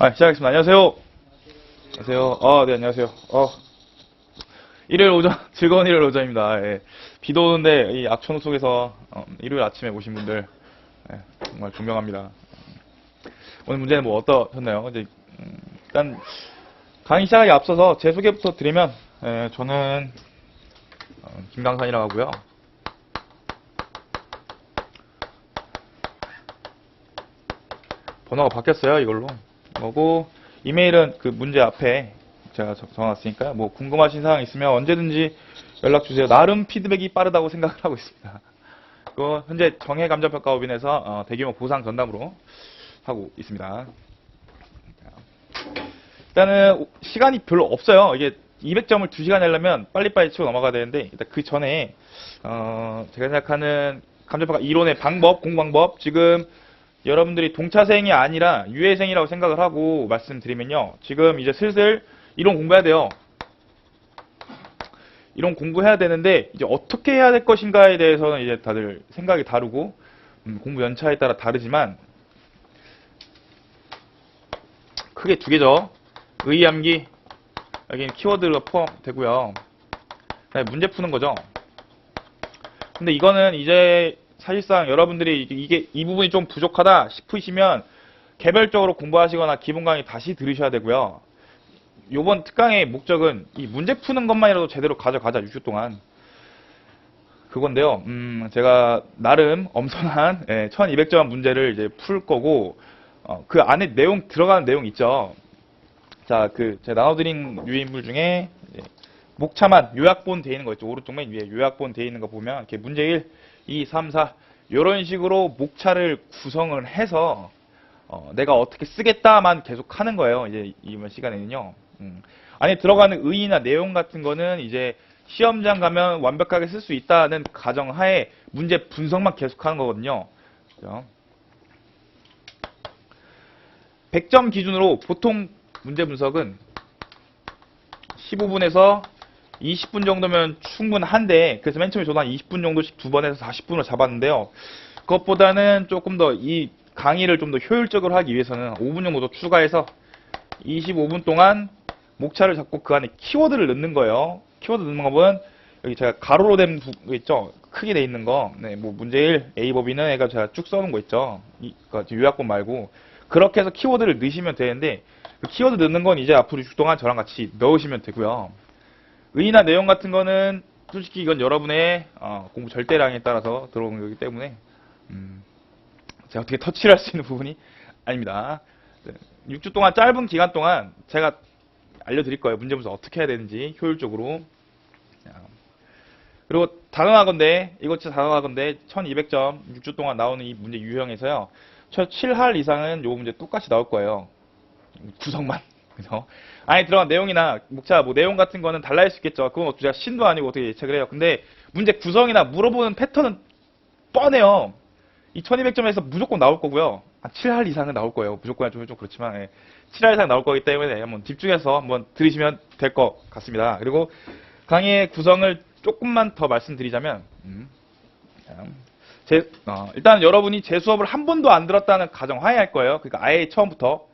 시작하겠습니다. 안녕하세요. 안녕하세요. 네, 안녕하세요. 일요일 오전, 즐거운 일요일 오전입니다. 예. 비도 오는데, 이 악천후 속에서, 일요일 아침에 오신 분들, 정말 존경합니다. 오늘 문제는 뭐 어떠셨나요? 이제, 일단, 강의 시작하기 앞서서 제 소개부터 드리면, 저는, 김강산이라고 하고요. 번호가 바뀌었어요, 이걸로. 거고, 이메일은 그 문제 앞에 제가 적어놨으니까, 뭐, 궁금하신 사항 있으면 언제든지 연락주세요. 나름 피드백이 빠르다고 생각을 하고 있습니다. 그, 현재 정해감정평가법인에서 대규모 보상 전담으로 하고 있습니다. 일단은, 시간이 별로 없어요. 이게 200점을 2시간 내려면 빨리빨리 치고 넘어가야 되는데, 일단 그 전에, 제가 생각하는 감정평가 이론의 방법, 공부방법, 지금 여러분들이 동차생이 아니라 유예생이라고 생각을 하고 말씀드리면요. 지금 이제 슬슬 이론 공부해야 돼요. 이론 공부해야 되는데 이제 어떻게 해야 될 것인가에 대해서는 이제 다들 생각이 다르고 공부 연차에 따라 다르지만 크게 두 개죠. 의의암기, 여기는 키워드가 포함되고요. 문제 푸는 거죠. 근데 이거는 이제 사실상 여러분들이 이 부분이 좀 부족하다 싶으시면 개별적으로 공부하시거나 기본 강의 다시 들으셔야 되고요. 이번 특강의 목적은 이 문제 푸는 것만이라도 제대로 가져가자, 6주 동안. 그건데요. 제가 나름 엄선한 1200점 문제를 이제 풀 거고, 그 안에 들어가는 내용 있죠. 자, 제가 나눠드린 유인물 중에 목차만 요약본 돼 있는 거 있죠. 오른쪽 맨 위에 요약본 돼 있는 거 보면 이렇게 문제 1, 2, 3, 4 이런 식으로 목차를 구성을 해서 내가 어떻게 쓰겠다만 계속 하는 거예요. 이제 이번 시간에는요. 안에 들어가는 의의나 내용 같은 거는 이제 시험장 가면 완벽하게 쓸 수 있다는 가정하에 문제 분석만 계속 하는 거거든요. 그죠? 100점 기준으로 보통 문제 분석은 15분에서 20분 정도면 충분한데, 그래서 맨 처음에 저도 한 20분 정도씩 2번에서 40분으로 잡았는데요. 그것보다는 조금 더 이 강의를 좀 더 효율적으로 하기 위해서는 5분 정도 더 추가해서 25분 동안 목차를 잡고 그 안에 키워드를 넣는 거예요. 키워드 넣는 방법은 여기 제가 가로로 된 거 있죠? 크게 돼 있는 거. 뭐 문제 1, A법인은 애가 제가 쭉 써놓은 거 있죠? 요약본 말고. 그렇게 해서 키워드를 넣으시면 되는데, 그 키워드 넣는 건 이제 앞으로 6주 동안 저랑 같이 넣으시면 되고요. 의의나 내용 같은 거는 솔직히 이건 여러분의 공부 절대량에 따라서 들어오는 거기 때문에 제가 어떻게 터치를 할 수 있는 부분이 아닙니다. 6주 동안 짧은 기간 동안 제가 알려드릴 거예요. 문제 분석 어떻게 해야 되는지 효율적으로. 그리고 단언하건대, 이거 진짜 단언하건대 1200점 6주 동안 나오는 이 문제 유형에서요. 최 7할 이상은 요 문제 똑같이 나올 거예요. 구성만. 그죠? 안에 들어간 내용이나 목차 뭐 내용 같은 거는 달라질 수 있겠죠. 그건 제가 신도 아니고 어떻게 예측을 해요. 근데 문제 구성이나 물어보는 패턴은 뻔해요. 이 1200점에서 무조건 나올 거고요. 7할 이상은 나올 거예요. 무조건 좀 그렇지만 7할 이상 나올 거기 때문에 한번 집중해서 한번 들으시면 될 것 같습니다. 그리고 강의의 구성을 조금만 더 말씀드리자면 일단 여러분이 제 수업을 한 번도 안 들었다는 가정하에 할 거예요. 그러니까 아예 처음부터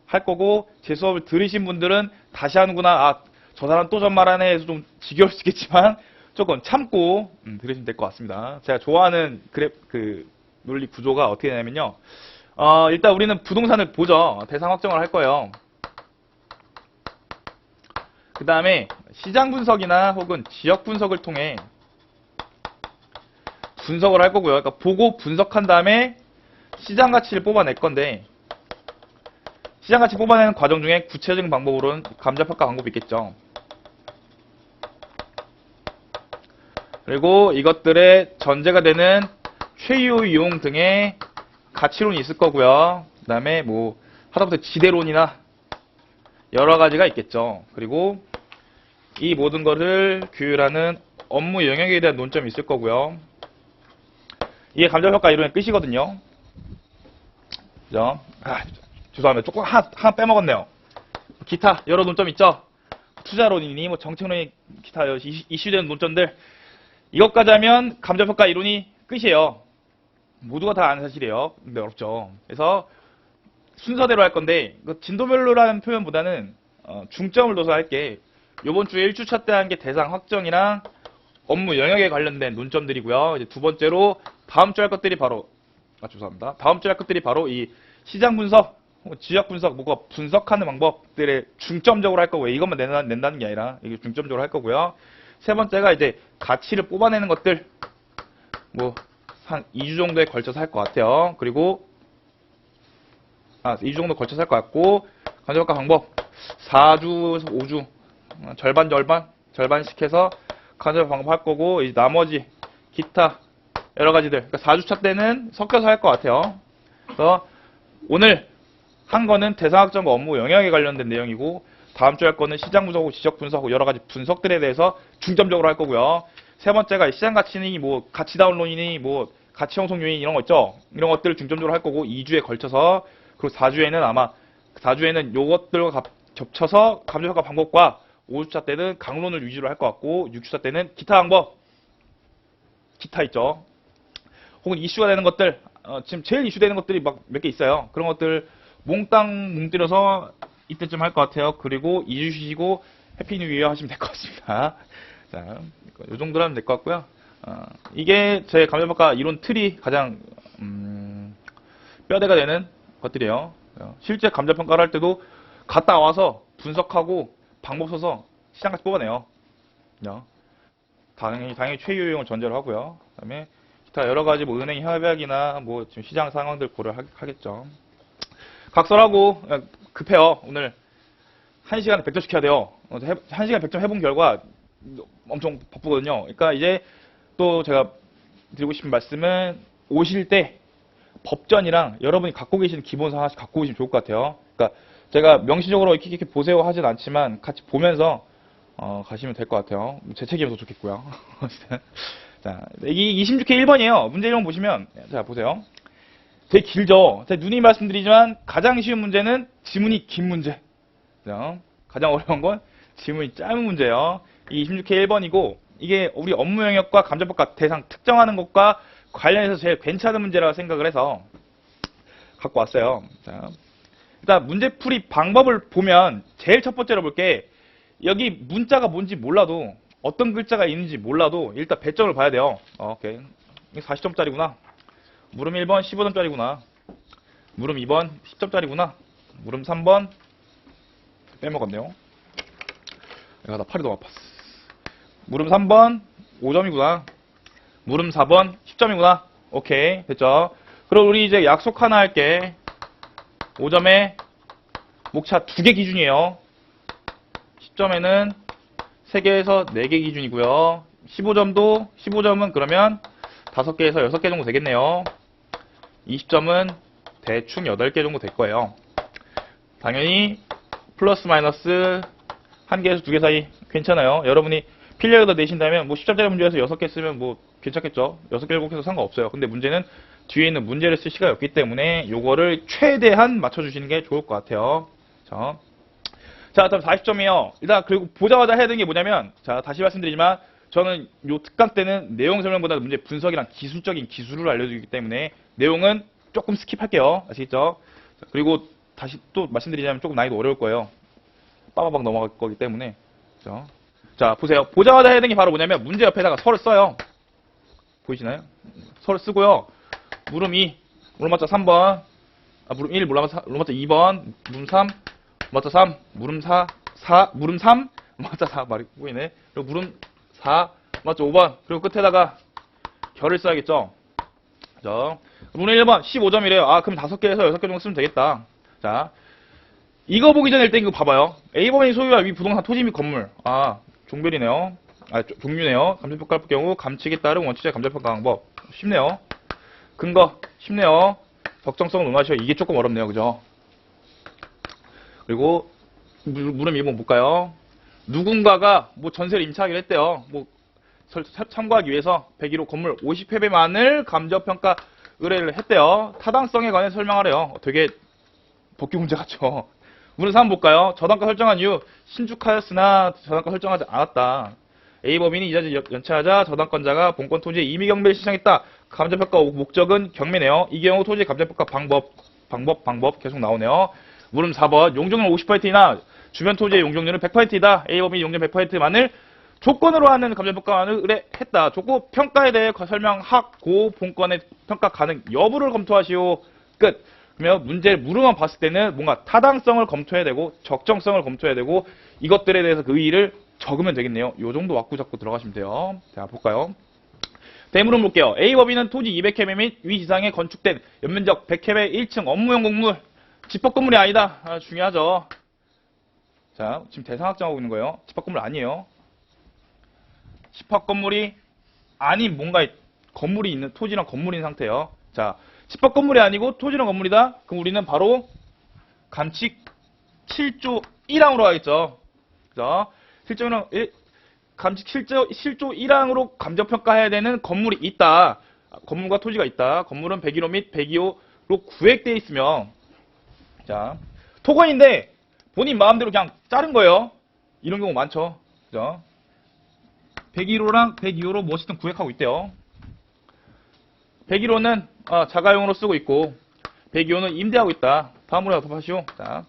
할 거고, 제 수업을 들으신 분들은 다시 하는구나, 저 사람 또 전말하네 해서 좀 지겨울 수 있겠지만 조금 참고 들으시면 될 것 같습니다. 제가 좋아하는 논리 구조가 어떻게 되냐면요. 일단 우리는 부동산을 보죠. 대상 확정을 할 거예요. 그 다음에 시장 분석이나 혹은 지역 분석을 통해 분석을 할 거고요. 그러니까 보고 분석한 다음에 시장 가치를 뽑아낼 건데, 시장가치 뽑아내는 과정 중에 구체적인 방법으로는 감정평가 방법이 있겠죠. 그리고 이것들의 전제가 되는 최유 이용 등의 가치론이 있을 거고요. 그 다음에 뭐 하다못해 지대론이나 여러 가지가 있겠죠. 그리고 이 모든 것을 규율하는 업무 영역에 대한 논점이 있을 거고요. 이게 감정평가 이론의 끝이거든요. 그죠? 죄송합니다. 조금 하나 빼먹었네요. 기타 여러 논점 있죠? 투자론이니 뭐 정책론이 기타 이슈되는 논점들, 이것까지 하면 감정평가 이론이 끝이에요. 모두가 다 아는 사실이에요. 근데 어렵죠. 그래서 순서대로 할 건데 진도별로라는 표현보다는 중점을 둬서 할게. 요번 주에 1주차 때 한 게 대상 확정이랑 업무 영역에 관련된 논점들이고요. 이제 두 번째로 다음 주 할 것들이 바로 죄송합니다. 다음 주 할 것들이 바로 이 시장 분석, 지역 분석, 뭐가 분석하는 방법들에 중점적으로 할 거고요. 이것만 낸다는 게 아니라 이게 중점적으로 할 거고요. 세 번째가 이제 가치를 뽑아내는 것들 뭐 한 2주 정도에 걸쳐서 할 것 같아요. 그리고 2주 정도 걸쳐서 할 것 같고 간접평가 방법 4주에서 5주 절반씩 해서 간접평가 방법 할 거고 이제 나머지 기타 여러 가지들 그러니까 4주차 때는 섞여서 할 것 같아요. 그래서 오늘 한 거는 대상학점과 업무 영역에 관련된 내용이고 다음 주에 할 거는 시장 분석하고 지적 분석하고 여러 가지 분석들에 대해서 중점적으로 할 거고요. 세 번째가 시장 가치니 뭐 가치 다운론이니 뭐 가치 형성 요인 이런 거 있죠. 이런 것들을 중점적으로 할 거고 2주에 걸쳐서 그리고 4주에는 아마 4주에는 요것들과 겹쳐서 감정평가 방법과 5주차 때는 강론을 위주로 할 것 같고 6주차 때는 기타 방법 기타 있죠. 혹은 이슈가 되는 것들 지금 제일 이슈되는 것들이 막 몇 개 있어요. 그런 것들 몽땅 뭉뜨려서 이때쯤 할 것 같아요. 그리고 2주 쉬시고 해피 뉴 이어 하시면 될 것 같습니다. 자, 요 정도로 하면 될 것 같고요. 이게 제 감정평가 이론 틀이 가장 뼈대가 되는 것들이에요. 실제 감정평가를 할 때도 갔다 와서 분석하고 방법 써서 시장같이 뽑아내요. 당연히 최유용을 전제로 하고요. 그다음에 기타 여러 가지 뭐 은행 협약이나 뭐 지금 시장 상황들 고려하겠죠. 각설하고 급해요. 오늘 1시간에 100점 시켜야 돼요. 1시간 100점 해본 결과 엄청 바쁘거든요. 그러니까 이제 또 제가 드리고 싶은 말씀은 오실 때 법전이랑 여러분이 갖고 계시는 기본서 하나씩 갖고 오시면 좋을 것 같아요. 그러니까 제가 명시적으로 이렇게 보세요 하진 않지만 같이 보면서 가시면 될 것 같아요. 제 책임이 더 좋겠고요. 자, 이 26회 1번이에요. 문제 이름 보시면 자 보세요. 되게 길죠. 제가 누누이 말씀드리지만 가장 쉬운 문제는 지문이 긴 문제. 가장 어려운 건 지문이 짧은 문제예요. 이 26회 1번이고 이게 우리 업무 영역과 감정평가 대상 특정하는 것과 관련해서 제일 괜찮은 문제라고 생각을 해서 갖고 왔어요. 자, 일단 문제풀이 방법을 보면 제일 첫 번째로 볼게 여기 문자가 뭔지 몰라도 어떤 글자가 있는지 몰라도 일단 배점을 봐야 돼요. 오케이. 이게 40점짜리구나. 물음 1번 15점짜리구나. 물음 2번 10점짜리구나. 물음 3번 빼먹었네요. 내가 나 팔이 너무 아팠어. 물음 3번 5점이구나. 물음 4번 10점이구나. 오케이. 됐죠? 그럼 우리 이제 약속 하나 할게. 5점에 목차 2개 기준이에요. 10점에는 3개에서 4개 기준이고요. 15점은 그러면 5개에서 6개 정도 되겠네요. 20점은 대충 8개 정도 될 거예요. 당연히 플러스 마이너스 1개에서 2개 사이 괜찮아요. 여러분이 필력에다 내신다면 뭐 10점짜리 문제에서 6개 쓰면 뭐 괜찮겠죠. 6개, 7개에서 상관없어요. 근데 문제는 뒤에 있는 문제를 쓸 시간이 없기 때문에 요거를 최대한 맞춰주시는 게 좋을 것 같아요. 자, 다음 40점이에요. 일단 그리고 보자마자 해야 되는 게 뭐냐면 자, 다시 말씀드리지만 저는 요 특강 때는 내용 설명보다 문제 분석이랑 기술적인 기술을 알려주기 때문에 내용은 조금 스킵할게요. 아시겠죠? 자, 그리고 다시 또 말씀드리자면 조금 난이도 어려울 거예요. 빠바박 넘어갈 거기 때문에. 자, 보세요. 보자마자 해야 되는 게 바로 뭐냐면 문제 옆에다가 설을 써요. 보이시나요? 설을 쓰고요. 물음 2, 물음 맞자 3번. 물음 1, 물음 맞자 2번. 물음 3, 맞자 3. 물음 4, 물음 3, 맞자 4. 말이 보이네. 그리고 물음 4, 맞자 5번. 그리고 끝에다가 결을 써야겠죠. 그죠? 물음 1번 15점이래요. 그럼 5개에서 6개 정도 쓰면 되겠다. 자, 이거 보기 전에 일단 이거 봐봐요. A범의 소유와 위 부동산 토지 및 건물. 종별이네요. 종류네요. 감정평가할 경우 감칙에 따른 원칙적 감정평가 방법. 쉽네요. 근거 쉽네요. 적정성 논하시오. 이게 조금 어렵네요. 그죠? 그리고 물음 2번 볼까요? 누군가가 뭐 전세를 임차하기로 했대요. 뭐 참고하기 위해서 101호 건물 50회배만을 감정평가 의뢰를 했대요. 타당성에 관해 설명하래요. 되게 복귀 문제 같죠? 물음 3 볼까요? 저당가 설정한 이유 신축하였으나 저당가 설정하지 않았다. A법인이 이자를 연체하자 저당권자가 본권 토지에 임의경매를 신청했다. 감정평가 목적은 경매네요. 이 경우 토지 감정평가 방법 방법 계속 나오네요. 물음 4번. 용적률 50%이나 주변 토지의 용적률은 100%이다. A법인 용적 100%만을 조건으로 하는 감정평가를 했다. 조건 평가에 대해 설명하고 본건의 평가 가능 여부를 검토하시오. 끝. 그러면 문제를 물음만 봤을 때는 뭔가 타당성을 검토해야 되고 적정성을 검토해야 되고 이것들에 대해서 그 의의를 적으면 되겠네요. 요 정도 왁구 잡고 들어가시면 돼요. 자, 볼까요? 대물음 볼게요. A법인은 토지 200캐베 및 위 지상에 건축된 연면적 100캐베 1층 업무용 건물 집합 건물이 아니다. 중요하죠. 자, 지금 대상 확정하고 있는 거예요. 집합 건물 아니에요. 집합 건물이 아닌 뭔가 건물이 있는 토지랑 건물인 상태예요. 자, 집합 건물이 아니고 토지랑 건물이다. 그럼 우리는 바로 감칙 7조 1항으로 하겠죠. 그래서 감칙 7조 1항으로 감정평가해야 되는 건물이 있다. 건물과 토지가 있다. 건물은 101호 및 102호로 구획되어 있으며 자, 토건인데 본인 마음대로 그냥 자른 거예요. 이런 경우 많죠. 그죠? 101호랑 102호로 무엇이든 구획하고 있대요. 101호는 자가용으로 쓰고 있고 102호는 임대하고 있다. 다음으로 답하시오. 자,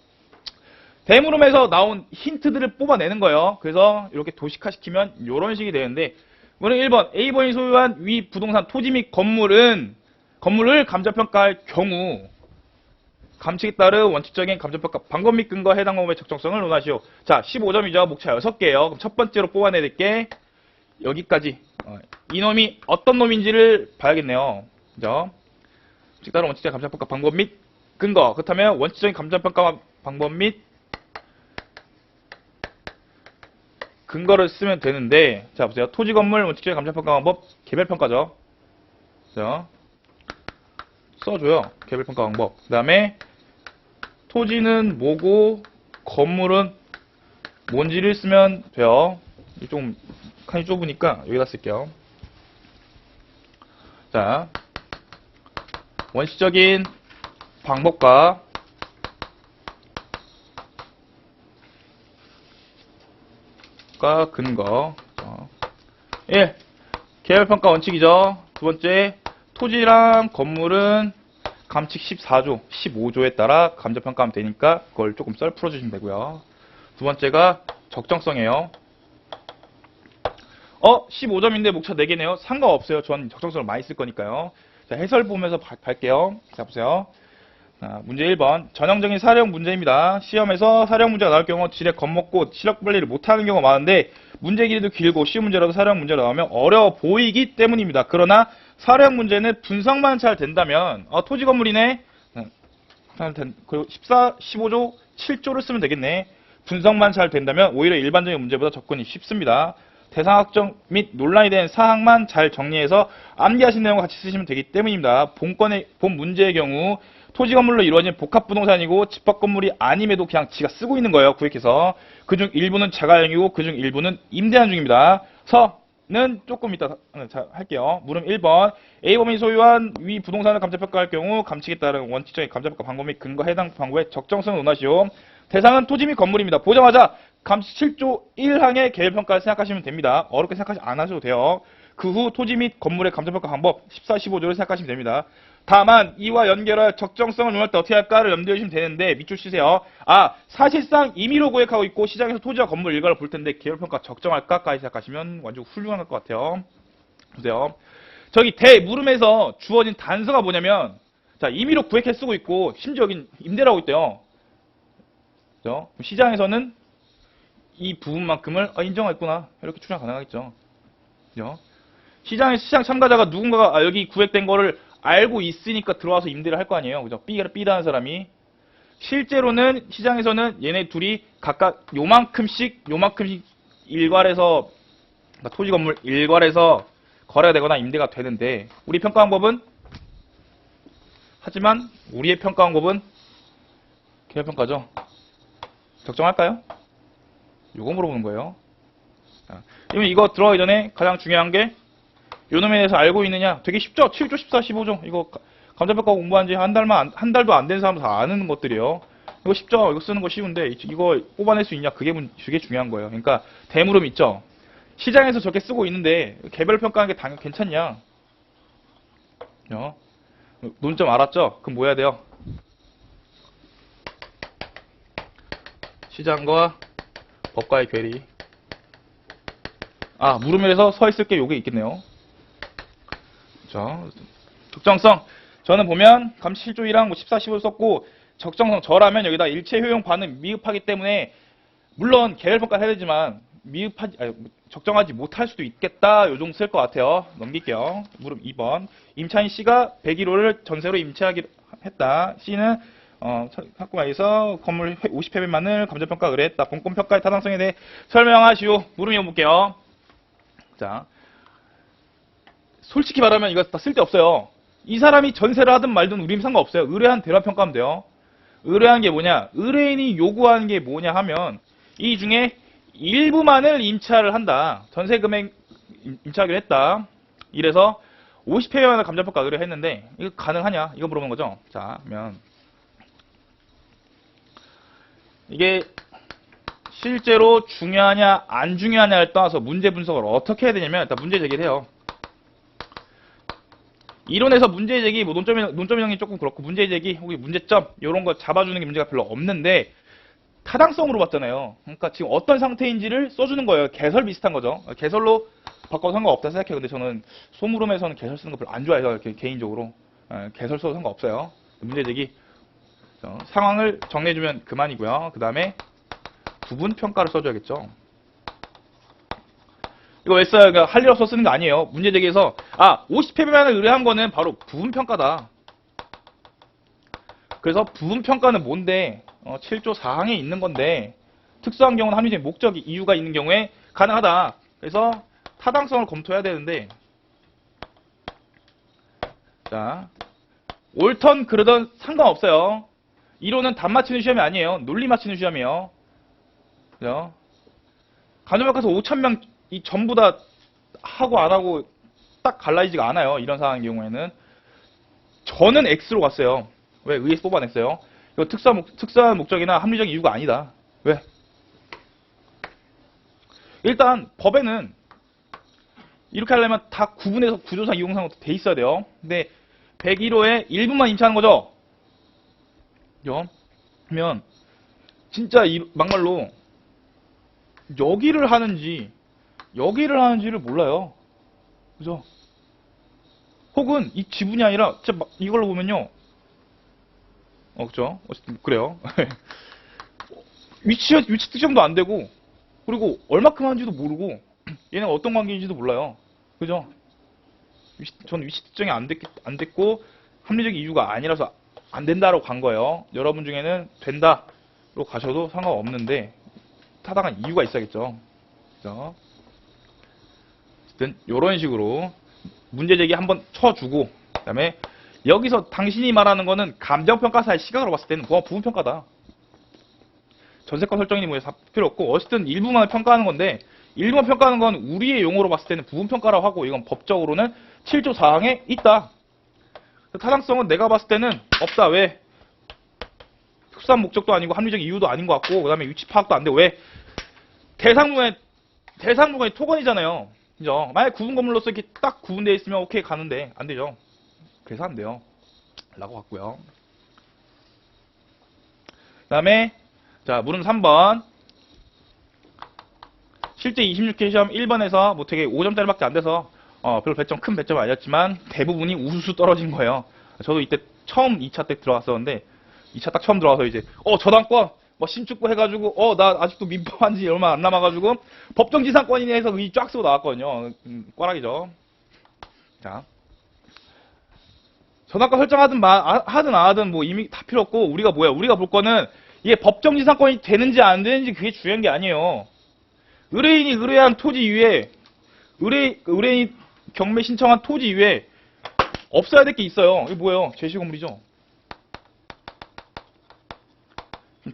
대물음에서 나온 힌트들을 뽑아내는 거예요. 그래서 이렇게 도식화시키면 이런 식이 되는데 우리는 1번 A번이 소유한 위 부동산 토지 및 건물을 감정평가할 경우 감칙에 따른 원칙적인 감정평가 방법 및 근거 해당 법의 적정성을 논하시오. 자, 15점이죠. 목차 6개예요. 그럼 첫 번째로 뽑아내야 게 여기까지 이놈이 어떤 놈인지를 봐야겠네요. 그죠? 감칙에 따른 원칙적인 감정평가 방법 및 근거. 그렇다면 원칙적인 감정평가 방법 및 근거를 쓰면 되는데 자 보세요. 토지 건물 원칙적인 감정평가 방법 개별평가죠. 그죠? 써줘요. 개별평가 방법. 그 다음에 토지는 뭐고 건물은 뭔지를 쓰면 돼요. 좀 칸이 좁으니까 여기다 쓸게요. 자, 원칙적인 방법과 근거. 1. 개별평가 원칙이죠. 두 번째, 토지랑 건물은 감칙 14조, 15조에 따라 감정평가하면 되니까 그걸 조금 썰 풀어주시면 되고요. 두 번째가 적정성이에요. 15점인데 목차 4개네요. 상관없어요. 전 적정성을 많이 쓸 거니까요. 자, 해설 보면서 갈게요. 자, 보세요. 문제 1번. 전형적인 사령 문제입니다. 시험에서 사령 문제가 나올 경우 지레 겁먹고 시력 관리를 못하는 경우가 많은데 문제 길이도 길고 쉬운 문제라도 사령 문제가 나오면 어려워 보이기 때문입니다. 그러나 사령 문제는 분석만 잘 된다면 토지 건물이네. 그리고 15조 7조를 쓰면 되겠네. 분석만 잘 된다면 오히려 일반적인 문제보다 접근이 쉽습니다. 대상 확정 및 논란이 된 사항만 잘 정리해서 암기하신 내용을 같이 쓰시면 되기 때문입니다. 본 문제의 경우 토지 건물로 이루어진 복합 부동산이고 집합 건물이 아님에도 그냥 지가 쓰고 있는 거예요. 구획해서. 그중 일부는 자가용이고 그중 일부는 임대한 중입니다. 서는 조금 이따 할게요. 물음 1번. A범인이 소유한 위 부동산을 감정평가할 경우 감칙에 따른 원칙적인 감정평가 방법 및 근거 해당 방법의 적정성을 논하시오. 대상은 토지 및 건물입니다. 보자마자 감칙 7조 1항의 개별평가를 생각하시면 됩니다. 어렵게 생각하지 안 하셔도 돼요. 그 후 토지 및 건물의 감정평가 방법 14, 15조를 생각하시면 됩니다. 다만 이와 연결할 적정성을 논할 때 어떻게 할까를 염두에 두시면 되는데 밑줄 치세요. 사실상 임의로 구획하고 있고 시장에서 토지와 건물 일가를 볼 텐데 개별평가 적정할까까지 생각하시면 완전 훌륭할 것 같아요. 보세요. 저기 대물음에서 주어진 단서가 뭐냐면 자, 임의로 구획해 쓰고 있고 심지어 여긴 임대를 하고 있대요. 그죠? 시장에서는 이 부분만큼을 인정했구나 이렇게 추정 가능하겠죠. 그죠? 시장 참가자가 누군가가 여기 구획된 거를 알고 있으니까 들어와서 임대를 할 거 아니에요. 그죠? B라는 사람이. 실제로는 시장에서는 얘네 둘이 각각 요만큼씩 일괄해서 그러니까 토지 건물 일괄해서 거래가 되거나 임대가 되는데 우리 평가 방법은 하지만 우리의 평가 방법은 개별평가죠. 적정할까요? 요거 물어보는 거예요. 그러면 이거 들어가기 전에 가장 중요한 게 요놈에 대해서 알고 있느냐? 되게 쉽죠? 7조, 14, 15조. 이거 감정평가 공부한 지 한 달도 안 된 사람도 다 아는 것들이에요. 이거 쉽죠? 이거 쓰는 거 쉬운데 이거 뽑아낼 수 있냐? 그게 중요한 거예요. 그러니까 대물음 있죠? 시장에서 저렇게 쓰고 있는데 개별 평가하는 게 당연히 괜찮냐? 논점 알았죠? 그럼 뭐 해야 돼요? 시장과 법과의 괴리. 아, 물음에서 서 있을 게 요게 있겠네요. 자, 적정성. 저는 보면 감시 7조 1항 뭐 14, 15 썼고, 적정성 저라면 여기다 일체 효용 반응 미흡하기 때문에, 물론 계열평가 해야 되지만, 적정하지 못할 수도 있겠다. 요 정도 쓸 것 같아요. 넘길게요. 물음 2번. 임차인 C가 101호를 전세로 임차하기로 했다. C는 학구마에서 건물 50평만을 감정평가 의뢰했다. 본건평가의 타당성에 대해 설명하시오. 물음 이어볼게요. 자, 솔직히 말하면 이거 다 쓸데없어요. 이 사람이 전세를 하든 말든 우리는 상관없어요. 의뢰한 대로 평가하면 돼요. 의뢰한 게 뭐냐? 의뢰인이 요구하는 게 뭐냐 하면 이 중에 일부만을 임차를 한다. 전세 금액 임차하기로 했다. 이래서 50회만을 감정평가 의뢰했는데 이거 가능하냐? 이거 물어보는 거죠. 자, 그러면 이게 실제로 중요하냐 안 중요하냐를 떠나서 문제 분석을 어떻게 해야 되냐면 일단 문제 제기를 해요. 이론에서 문제 제기, 뭐 논점 이론이 조금 그렇고 문제 제기 혹은 문제점 이런 거 잡아주는 게 문제가 별로 없는데 타당성으로 봤잖아요. 그러니까 지금 어떤 상태인지를 써주는 거예요. 개설 비슷한 거죠. 개설로 바꿔도 상관없다 생각해요. 근데 저는 소물음에서는 개설 쓰는 거 별로 안 좋아해서 개인적으로 개설 써도 상관없어요. 문제 제기 상황을 정리해주면 그만이고요. 그 다음에 부분 평가를 써줘야겠죠. 이거 왜 써요? 그러니까 할 일 없어 쓰는 거 아니에요. 문제 제기에서 50회만을 의뢰한 거는 바로 부분 평가다. 그래서 부분 평가는 뭔데 7조 4항에 있는 건데 특수한 경우는 합리적인 목적 이유가 있는 경우에 가능하다. 그래서 타당성을 검토해야 되는데 자 옳던 그러던 상관없어요. 이론은 답 맞히는 시험이 아니에요. 논리 맞히는 시험이에요. 그죠? 간호학과에서 5,000명 이 전부 다 하고 안 하고 딱 갈라지지가 않아요. 이런 상황의 경우에는 저는 X로 갔어요. 왜? 의에서 뽑아냈어요. 이거 특수한 목적이나 합리적 이유가 아니다. 왜? 일단 법에는 이렇게 하려면 다 구분해서 구조상 이용상으로 돼 있어야 돼요. 근데 101호에 일부만 임차하는 거죠. 그죠? 그러면 진짜 막말로 여기를 하는지를 몰라요. 그죠? 혹은 이 지분이 아니라 진짜 이걸로 보면요. 그죠? 어쨌든 그래요. 위치 특정도 안 되고 그리고 얼마큼 하는지도 모르고 얘네가 어떤 관계인지도 몰라요. 그죠? 저는 위치 특정이 안 됐고 합리적 이유가 아니라서 안 된다로 간 거예요. 여러분 중에는 된다로 가셔도 상관없는데 타당한 이유가 있어야겠죠. 그죠? 어쨌든 이런 식으로 문제 제기 한번 쳐주고 그다음에 여기서 당신이 말하는 거는 감정평가사의 시각으로 봤을 때는 부분평가다. 전세권 설정이니 뭐 필요 없고 어쨌든 일부만 평가하는 건데 일부만 평가하는 건 우리의 용어로 봤을 때는 부분평가라고 하고 이건 법적으로는 7조 4항에 있다. 타당성은 내가 봤을 때는 없다. 왜? 특수한 목적도 아니고 합리적 이유도 아닌 것 같고 그 다음에 위치 파악도 안 되고 왜? 대상부관이 토건이잖아요. 그죠? 만약 구분 건물로서 이렇게 딱 구분되어 있으면 오케이 가는데 안 되죠. 그래서 안 돼요. 라고 같고요. 그 다음에 자 물음 3번 실제 26회 시험 1번에서 뭐 되게 5점짜리밖에 안 돼서 별로 큰 배점은 아니었지만 대부분이 우수수 떨어진 거예요. 저도 이때 처음 2차 때 들어갔었는데 2차 딱 처음 들어와서 이제 저당권 뭐 신축부 해가지고 나 아직도 민법한 지 얼마 안 남아가지고 법정지상권이네 해서 이 쫙 쓰고 나왔거든요. 꽈락이죠. 자 저당권 설정하든 하든 안 하든 뭐 이미 다 필요 없고 우리가 뭐야? 우리가 볼 거는 이게 법정지상권이 되는지 안 되는지 그게 중요한 게 아니에요. 의뢰인이 의뢰한 토지 위에 의뢰인이 경매 신청한 토지 위에 없어야 될 게 있어요. 이게 뭐예요? 제시건물이죠.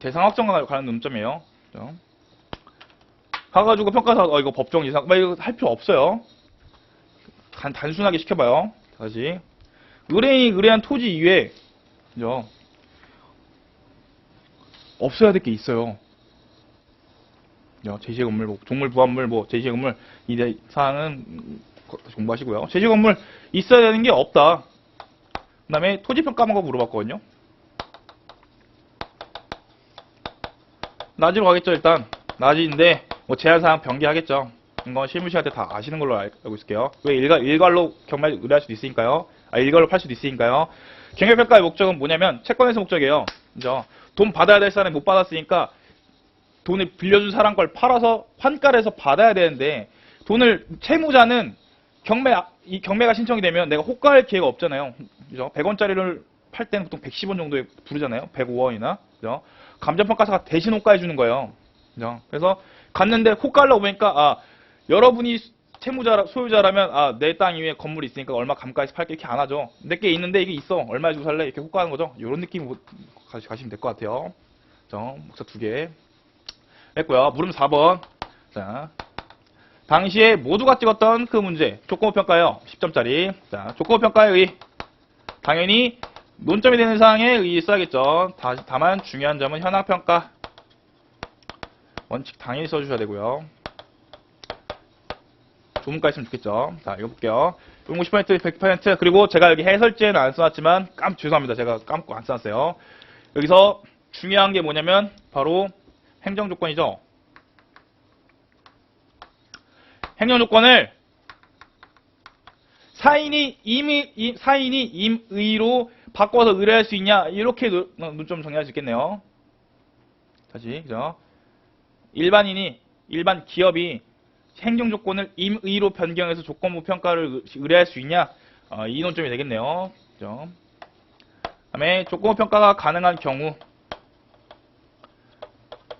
대상 확정과 관련 논점이에요. 그죠? 가가지고 평가사 이거 법정지상 이거 할 필요 없어요. 단순하게 시켜봐요. 다시 의뢰인이 의뢰한 토지 이외에 그죠? 없어야 될 게 있어요. 제시의 건물, 종물 부합물, 제시의 건물 이 사항은 공부하시고요. 제시의 건물 있어야 되는 게 없다. 그 다음에 토지 평가한 거 물어봤거든요. 낮으로 가겠죠. 일단 낮인데 뭐 제한사항 변기하겠죠. 이건 실무 시간 때 다 아시는 걸로 알고 있을게요. 왜 일괄로 경매를 의뢰할 수도 있으니까요. 일괄로 팔 수도 있으니까요. 경매평가의 목적은 뭐냐면 채권에서 목적이에요. 그죠? 돈 받아야 될 사람이 못 받았으니까 돈을 빌려준 사람 걸 팔아서 환가를 해서 받아야 되는데, 돈을 채무자는 이 경매가 신청이 되면 내가 호가할 기회가 없잖아요. 그죠? 100원짜리를 팔 때는 보통 110원 정도에 부르잖아요. 105원이나. 그죠? 감정평가사가 대신 호가해 주는 거예요. 그죠? 그래서 갔는데 호가하려고 보니까 여러분이 소유자라면 내 땅 위에 건물이 있으니까 얼마 감가해서 팔게 이렇게 안 하죠. 내게 있는데 이게 있어. 얼마에 주고 살래? 이렇게 호가하는 거죠. 이런 느낌 가시면 될 것 같아요. 그죠? 목차 2개 했고요. 물음 4번. 자, 당시에 모두가 찍었던 그 문제. 조건부평가요. 10점짜리. 자, 조건부평가에 당연히 논점이 되는 사항에 써야겠죠. 다만 중요한 점은 현황평가. 원칙 당연히 써주셔야 되고요. 조문가 있으면 좋겠죠. 자, 이거 볼게요. 50%, 100%, 그리고 제가 여기 해설지에는 안 써놨지만, 죄송합니다. 제가 까먹고 안 써놨어요. 여기서 중요한 게 뭐냐면, 바로 행정조건이죠. 행정조건을 사인이 임의로 바꿔서 의뢰할 수 있냐, 이렇게 논점 정리할 수 있겠네요. 다시, 그죠? 일반 기업이 행정조건을 임의로 변경해서 조건부 평가를 의뢰할 수 있냐, 이 논점이 되겠네요. 그죠? 다음에 조건부 평가가 가능한 경우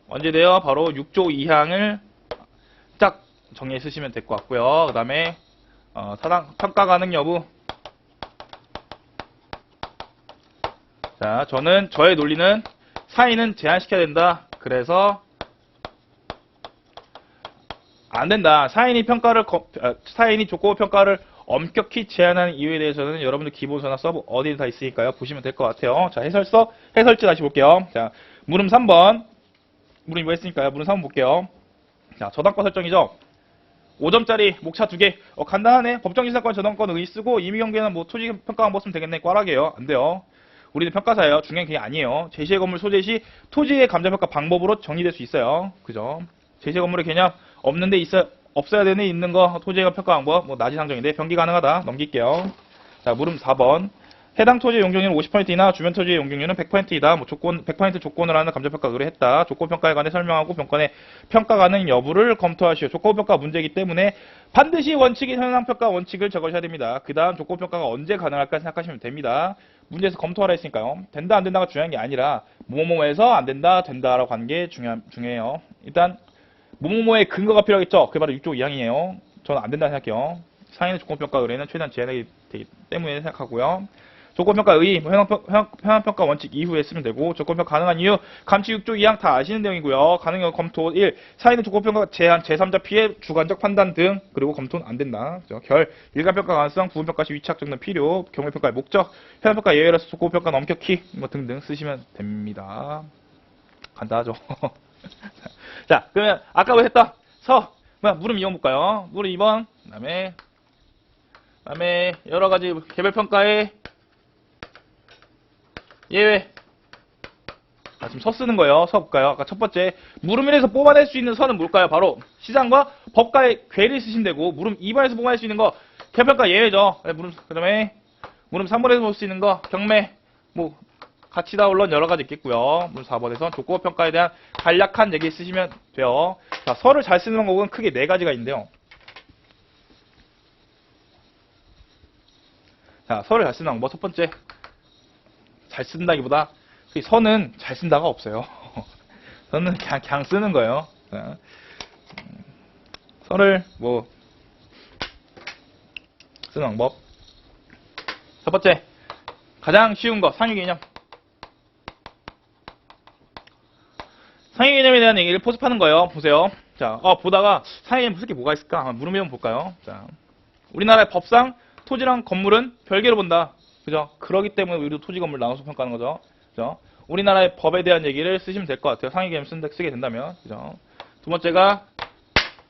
언제 돼요? 바로 6조 2항을 딱 정리해 쓰시면 될 것 같고요. 그 다음에 평가 가능 여부. 자, 저의 논리는 사인은 제한시켜야 된다. 그래서 안 된다. 사인이 조건부 평가를 엄격히 제한하는 이유에 대해서는 여러분들 기본서나 서브 어디에 다 있으니까요. 보시면 될 것 같아요. 자, 해설지 다시 볼게요. 자, 물음 3번. 물음 이거 했으니까요. 물음 3번 볼게요. 자, 저당권 설정이죠. 5점짜리 목차 2개. 간단하네. 법정지사권 저당권 의 쓰고 임의경계는 뭐 토지평가 방법 쓰면 되겠네. 꽈락이에요. 안 돼요. 우리는 평가사예요. 중요한 게 아니에요. 제시의 건물 소재 시 토지의 감정평가 방법으로 정리될 수 있어요. 그죠? 제시의 건물의 개념 없는데 없어야 되는 있는 거 토지의 평가 방법 뭐 낮이 상정인데 변기 가능하다. 넘길게요. 자, 물음 4번. 해당 토지의 용적률은 50%이나 주변 토지의 용적률은 100%이다. 100% 조건을 하는 감정평가 의뢰했다. 조건평가에 관해 설명하고 평가의 평가 가능 여부를 검토하시오. 조건평가 문제이기 때문에 반드시 원칙인 현황평가 원칙을 적으셔야 됩니다. 그 다음 조건평가가 언제 가능할까 생각하시면 됩니다. 문제에서 검토하라 했으니까요. 된다 안 된다가 중요한 게 아니라 뭐뭐뭐에서 안 된다 된다라고 하는 게 중요해요. 일단 뭐뭐뭐의 근거가 필요하겠죠. 그게 바로 6조 2항이에요. 저는 안 된다 생각해요. 상인의 조건평가 의뢰는 최대한 제한하기 때문에 생각하고요. 조건평가의 현황평가 원칙 이후에 쓰면 되고, 조건평가 가능한 이유 감치 6조 2항 다 아시는 내용이고요. 가능 여부 검토 1. 사인의 조건평가 제한, 제3자 피해, 주관적 판단 등. 그리고 검토는 안 된다. 그죠? 결, 일괄평가 가능성, 부분평가 시 위치학 정도 필요, 경매평가의 목적, 현황평가 예외라서 조건평가는 엄격히 뭐 등등 쓰시면 됩니다. 간단하죠. 자, 그러면 아까 했던 물음 2번 볼까요? 물음 2번. 그다음에 여러 가지 개별평가의 예외. 지금 서 쓰는 거예요. 서 볼까요? 아까 첫 번째. 물음 1에서 뽑아낼 수 있는 서는 뭘까요? 바로 시장과 법과의 괴를 쓰시면 되고, 물음 2번에서 뽑아낼 수 있는 거, 개별평가 예외죠. 그 다음에 물음 3번에서 볼 수 있는 거, 경매, 같이 다 물론 여러 가지 있겠고요. 물음 4번에서 조건평가에 대한 간략한 얘기 쓰시면 돼요. 자, 서를 잘 쓰는 방법은 크게 4가지가 있는데요. 자, 서를 잘 쓰는 방법. 첫 번째. 잘 쓴다기보다 서는 잘 쓴다가 없어요. 서는 그냥 쓰는 거예요. 서를 쓰는 방법. 첫 번째, 가장 쉬운 거 상위 개념. 상위 개념에 대한 얘기를 포섭하는 거예요. 보세요. 자, 보다가 상위 개념 쓸 게 뭐가 있을까? 물음 한번 볼까요? 자, 우리나라의 법상 토지랑 건물은 별개로 본다. 그죠? 그러기 때문에 우리도 토지 건물 나눠서 평가하는 거죠. 그죠? 우리나라의 법에 대한 얘기를 쓰시면 될 것 같아요. 상위 개념 쓰게 된다면. 그죠? 두 번째가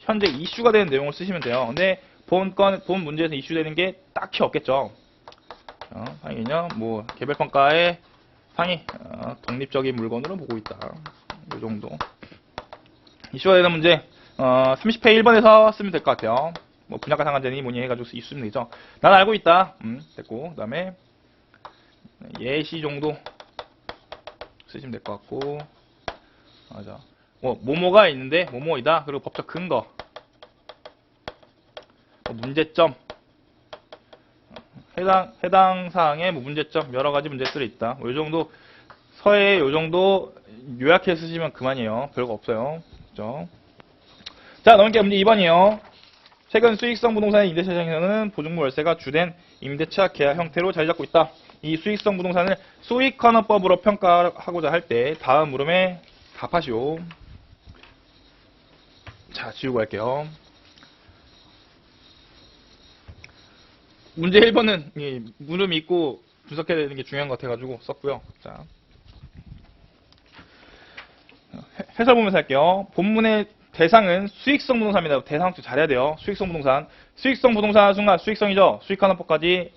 현재 이슈가 되는 내용을 쓰시면 돼요. 근데 본 문제에서 이슈되는 게 딱히 없겠죠. 상위 개념, 개별평가의 상위, 독립적인 물건으로 보고 있다. 이 정도. 이슈가 되는 문제 30회 1번에서 쓰면 될 것 같아요. 뭐 분야가 상관되니 뭐니 해가지고 쓰면 되죠. 난 알고 있다. 됐고 그 다음에 예시 정도 쓰시면 될 것 같고 맞아. 뭐뭐가 있는데 뭐뭐이다. 그리고 법적 근거 문제점 해당 사항의 문제점 여러 가지 문제들이 있다. 요 정도 서에 요 정도 요약해 쓰시면 그만이에요. 별거 없어요. 그죠? 자, 넘을게요. 문제 2번이에요. 최근 수익성 부동산의 임대 시장에서는 보증금 월세가 주된 임대차 계약 형태로 자리 잡고 있다. 이 수익성 부동산을 수익환원법으로 평가하고자 할 때 다음 물음에 답하시오. 자, 지우고 갈게요. 문제 1번은 물음이 있고 분석해야 되는 게 중요한 것 같아가지고 썼고요. 자, 해설 보면서 할게요. 본문의 대상은 수익성 부동산입니다. 대상 확정 잘해야 돼요. 수익성 부동산. 수익성 부동산 순간 수익성이죠. 수익환원법까지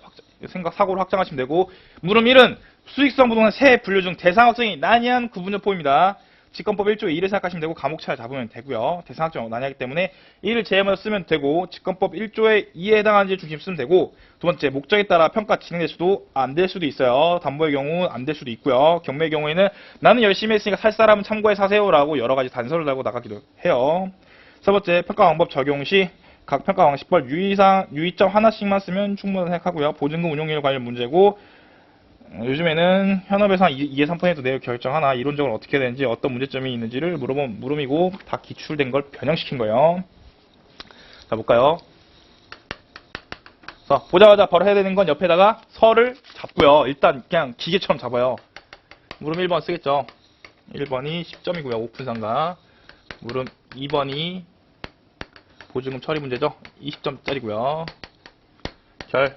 사고를 확장하시면 되고 물음 1은 수익성 부동산 세 분류 중 대상 확정이 난이한 구분요법입니다. 직권법 1조에 2를 생각하시면 되고 과목차를 잡으면 되고요. 대상 확정 난이하기 때문에 1을 제외하면서 쓰면 되고 직권법 1조에 2에 해당하는지 중심 쓰면 되고 두 번째 목적에 따라 평가 진행될 수도 안 될 수도 있어요. 담보의 경우 안 될 수도 있고요. 경매의 경우에는 나는 열심히 했으니까 살 사람은 참고해 사세요라고 여러 가지 단서를 달고 나가기도 해요. 세 번째 평가 방법 적용 시 각 평가 방식별 유의점 하나씩만 쓰면 충분하다고 생각하고요. 보증금 운용률 관련 문제고 요즘에는 현업에서 2에 3% 내역 결정하나 이론적으로 어떻게 되는지 어떤 문제점이 있는지를 물음이고 다 기출된 걸 변형시킨 거예요. 자 볼까요? 자 보자마자 바로 해야 되는 건 옆에다가 설을 잡고요. 일단 그냥 기계처럼 잡아요. 물음 1번 쓰겠죠. 1번이 10점이고요. 오픈 상가. 물음 2번이 보증금 처리 문제죠. 20점짜리고요. 결